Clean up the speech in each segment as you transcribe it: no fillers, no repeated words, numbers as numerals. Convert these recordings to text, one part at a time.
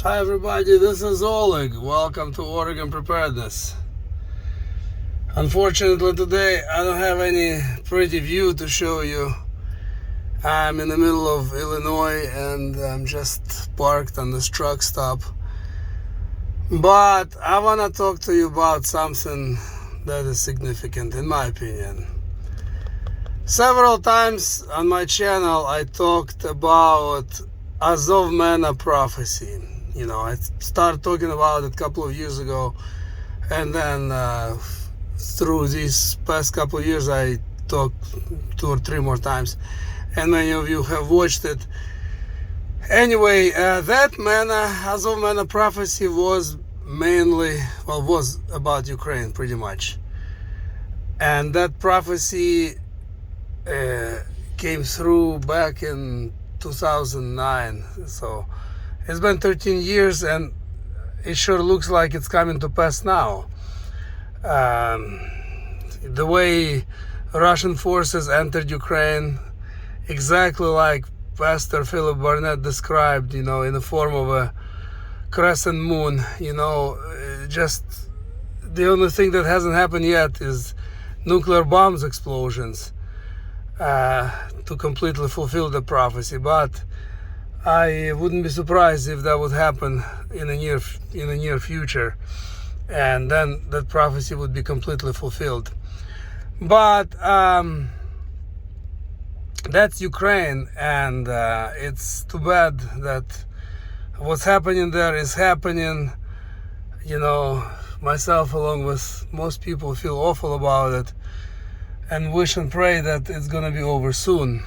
Hi everybody, this is Oleg. Welcome to Oregon Preparedness. Unfortunately today I don't have any pretty view to show you. I'm in the middle of Illinois and I'm just parked on this truck stop. But I want to talk to you about something that is significant in my opinion. Several times on my channel I talked about AZOV-MENA prophecy. I started talking about it a couple of years ago, and then through these past couple of years I talked 2 or 3 more times, and many of you have watched it. Anyway, that AZOV-MENA prophecy was was about Ukraine pretty much, and that prophecy came through back in 2009. So it's been 13 years and it sure looks like it's coming to pass now. The way Russian forces entered Ukraine, exactly like Pastor Philip Barnett described, in the form of a crescent moon. Just the only thing that hasn't happened yet is nuclear bombs explosions to completely fulfill the prophecy. But I wouldn't be surprised if that would happen in the near future, and then that prophecy would be completely fulfilled. But that's Ukraine, and it's too bad that what's happening there is happening. Myself along with most people feel awful about it and wish and pray that it's gonna be over soon.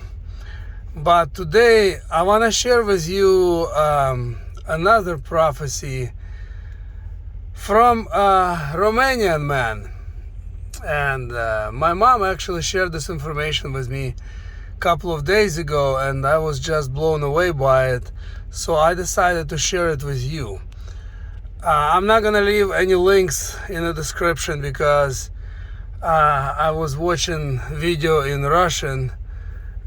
But today I want to share with you another prophecy from a Romanian man. And my mom actually shared this information with me a couple of days ago, and I was just blown away by it. So I decided to share it with you. I'm not going to leave any links in the description because I was watching video in Russian,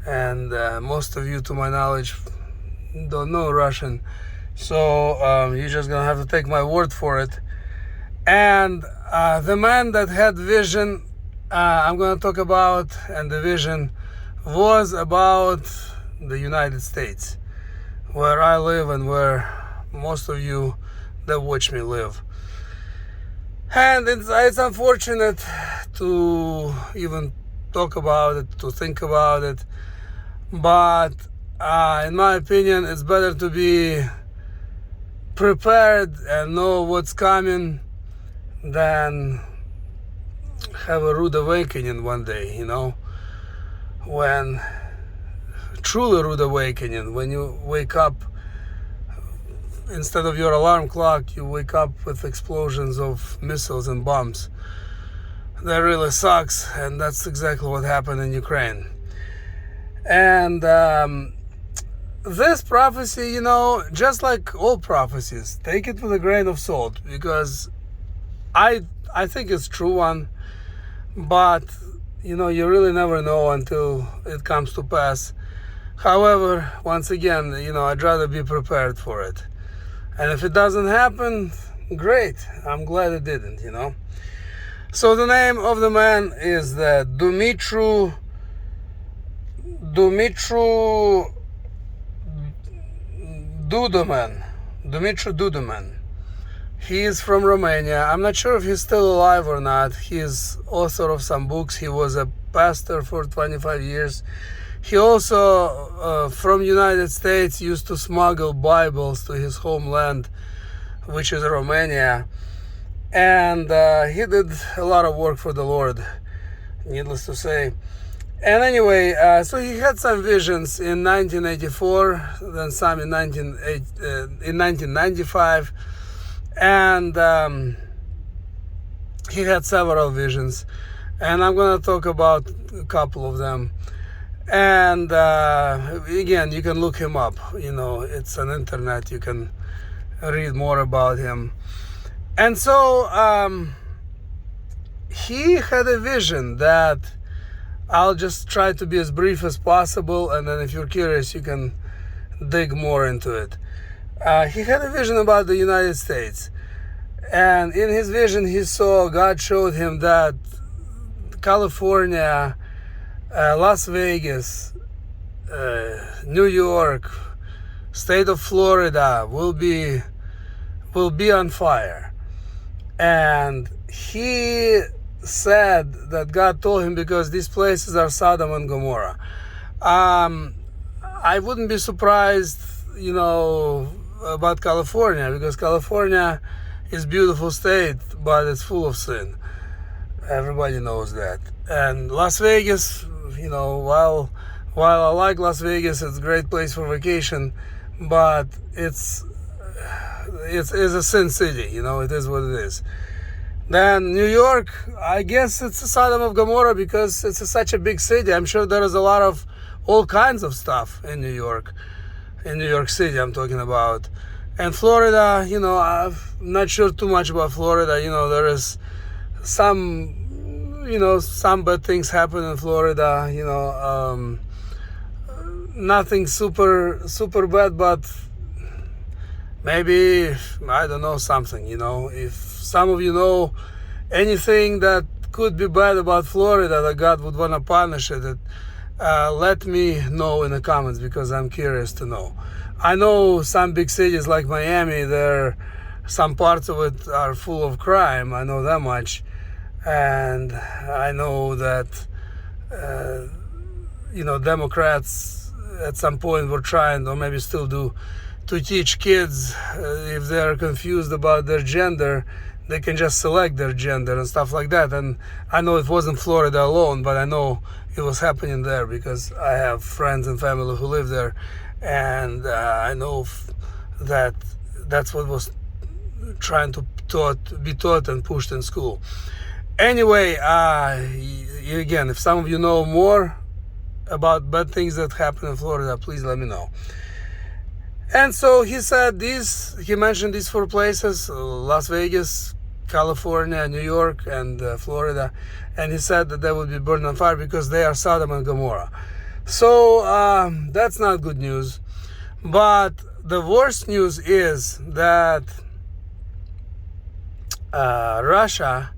and most of you, to my knowledge, don't know Russian, so you're just gonna have to take my word for it. And the man that had vision I'm gonna talk about, and the vision was about the United States, where I live and where most of you that watch me live. And it's unfortunate to even talk about it, to think about it, but in my opinion it's better to be prepared and know what's coming than have a rude awakening one day, when truly rude awakening, when you wake up, instead of your alarm clock you wake up with explosions of missiles and bombs. That really sucks, and that's exactly what happened in Ukraine. And this prophecy, just like all prophecies, take it with a grain of salt, because I think it's true one, but you really never know until it comes to pass. However, once again, I'd rather be prepared for it. And if it doesn't happen, great. I'm glad it didn't, So the name of the man is Dumitru Duduman. Dumitru Duduman. He is from Romania. I'm not sure if he's still alive or not. He is author of some books. He was a pastor for 25 years. He also, from United States, used to smuggle Bibles to his homeland, which is Romania. And he did a lot of work for the Lord, needless to say. And anyway, so he had some visions in 1984, then some in 1995, and he had several visions, and I'm going to talk about a couple of them. And again, you can look him up, it's on internet, you can read more about him. And so he had a vision that I'll just try to be as brief as possible, and then if you're curious you can dig more into it. He had a vision about the United States. And in his vision, he saw, God showed him that California, Las Vegas, New York, state of Florida will be on fire. And he said that God told him because these places are Sodom and Gomorrah. I wouldn't be surprised, about California, because California is a beautiful state, but it's full of sin. Everybody knows that. And Las Vegas, while I like Las Vegas, it's a great place for vacation, but it's a sin city. It is what it is. Then New York, I guess it's a Sodom of Gomorrah because it's such a big city. I'm sure there is a lot of all kinds of stuff in New York City, I'm talking about. And Florida, I'm not sure too much about Florida. There is some bad things happen in Florida. Nothing super bad, but maybe, I don't know, something. If some of you know anything that could be bad about Florida, that God would want to punish it, let me know in the comments, because I'm curious to know. I know some big cities like Miami, some parts of it are full of crime. I know that much. And I know that, Democrats at some point were trying, or maybe still do, to teach kids, if they're confused about their gender, they can just select their gender and stuff like that. And I know it wasn't Florida alone, but I know it was happening there because I have friends and family who live there. And I know that that's what was trying to be taught and pushed in school. Anyway, again, if some of you know more about bad things that happen in Florida, please let me know. And so he said he mentioned these 4 places: Las Vegas, California, New York, and Florida. And he said that they would be burned on fire because they are Sodom and Gomorrah. So that's not good news. But the worst news is that Russia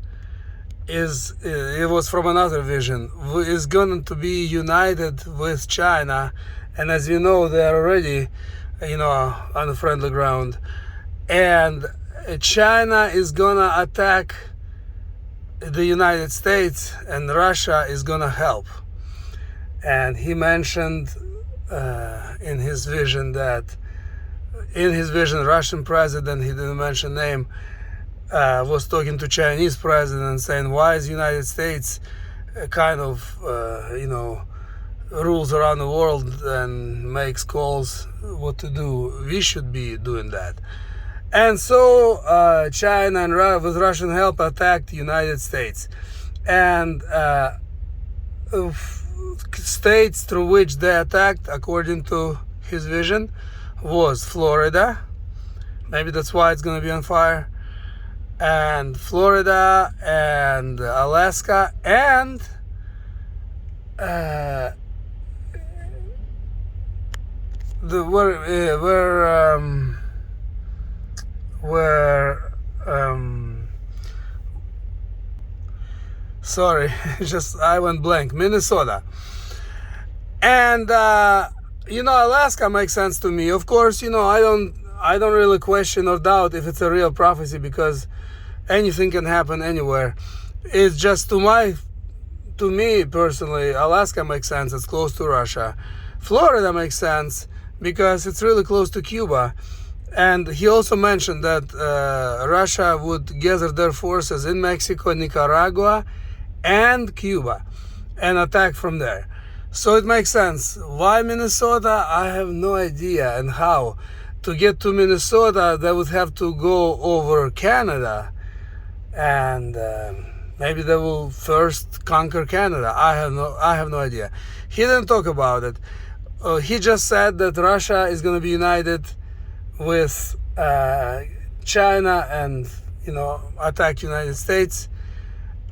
it was from another vision, is going to be united with China. And as you know, they are already, on the friendly ground. And China is going to attack the United States, and Russia is going to help. And he mentioned in his vision, Russian president, he didn't mention name, was talking to Chinese president, saying, why is United States rules around the world and makes calls what to do? We should be doing that. And so China and with Russian help attacked the United States. And states through which they attacked, according to his vision, was Florida. Maybe that's why it's going to be on fire. And Florida and Alaska and sorry, I went blank. Minnesota. And Alaska makes sense to me. Of course, I don't really question or doubt if it's a real prophecy, because anything can happen anywhere. It's just to me personally, Alaska makes sense. It's close to Russia. Florida makes sense because it's really close to Cuba. And he also mentioned that Russia would gather their forces in Mexico, Nicaragua, and Cuba and attack from there. So it makes sense. Why Minnesota? I have no idea. And how. To get to Minnesota, they would have to go over Canada. And maybe they will first conquer Canada. I have no idea. He didn't talk about it. He just said that Russia is going to be united with China and attack United States.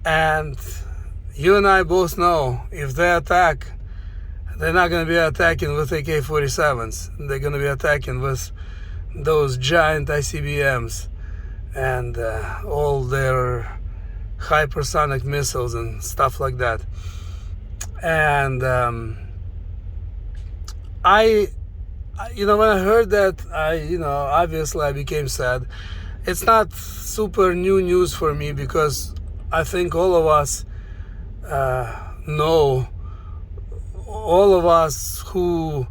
And you and I both know, if they attack, they're not going to be attacking with AK-47s. They're going to be attacking with those giant ICBMs and all their hypersonic missiles and stuff like that. And when I heard that, obviously I became sad. It's not super new news for me, because I think all of us know, all of us who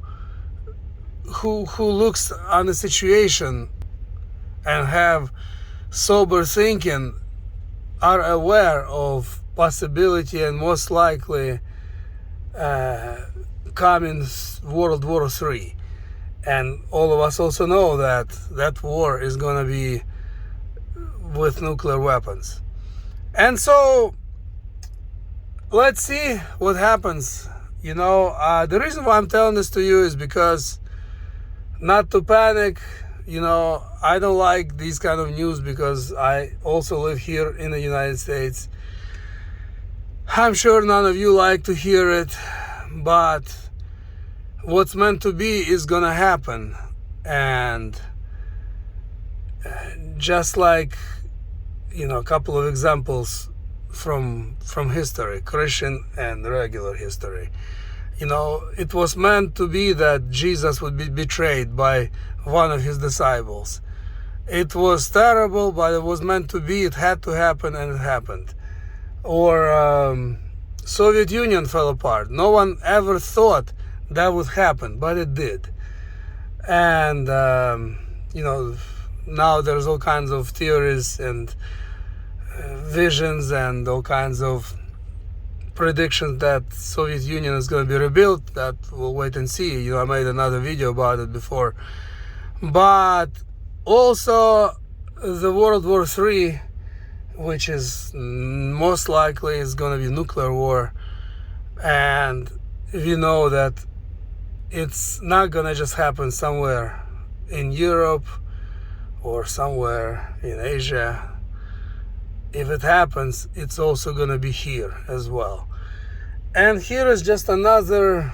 looks on the situation and have sober thinking are aware of possibility and most likely coming World War III. And all of us also know that that war is going to be with nuclear weapons. And so let's see what happens. The reason why I'm telling this to you is because not to panic. I don't like these kind of news, because I also live here in the United States. I'm sure none of you like to hear it, but what's meant to be is gonna happen. And just like, a couple of examples from history, Christian and regular history. It was meant to be that Jesus would be betrayed by one of his disciples. It was terrible, but it was meant to be. It had to happen, and it happened. Or Soviet Union fell apart. No one ever thought that would happen, but it did. And now there's all kinds of theories and visions and all kinds of predictions that Soviet Union is going to be rebuilt. That we'll wait and see. I made another video about it before. But also the World War III, which is most likely is going to be nuclear war. And we know that it's not going to just happen somewhere in Europe or somewhere in Asia. If it happens, it's also going to be here as well. And here is just another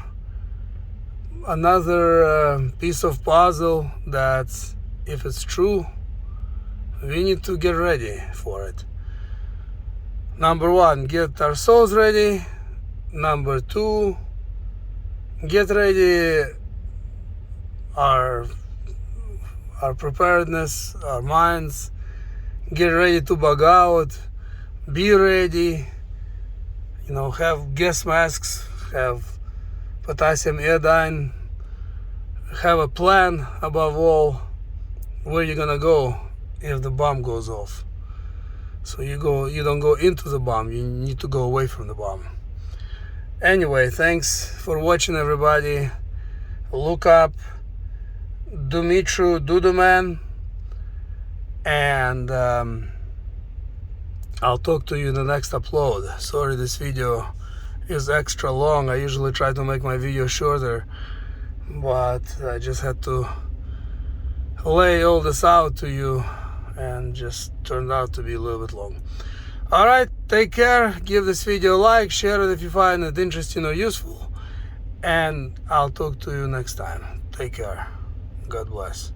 piece of puzzle that, if it's true, we need to get ready for it. Number one, get our souls ready. Number two, get ready our preparedness, our minds. Get ready to bug out. Be ready. Have gas masks, have potassium iodine, have a plan above all where you're gonna go if the bomb goes off. So you don't go into the bomb, you need to go away from the bomb. Anyway, thanks for watching, everybody. Look up Dumitru Duduman, and I'll talk to you in the next upload. Sorry, this video is extra long. I usually try to make my video shorter, but I just had to lay all this out to you, and just turned out to be a little bit long. Alright, take care. Give this video a like, share it if you find it interesting or useful, and I'll talk to you next time. Take care. God bless.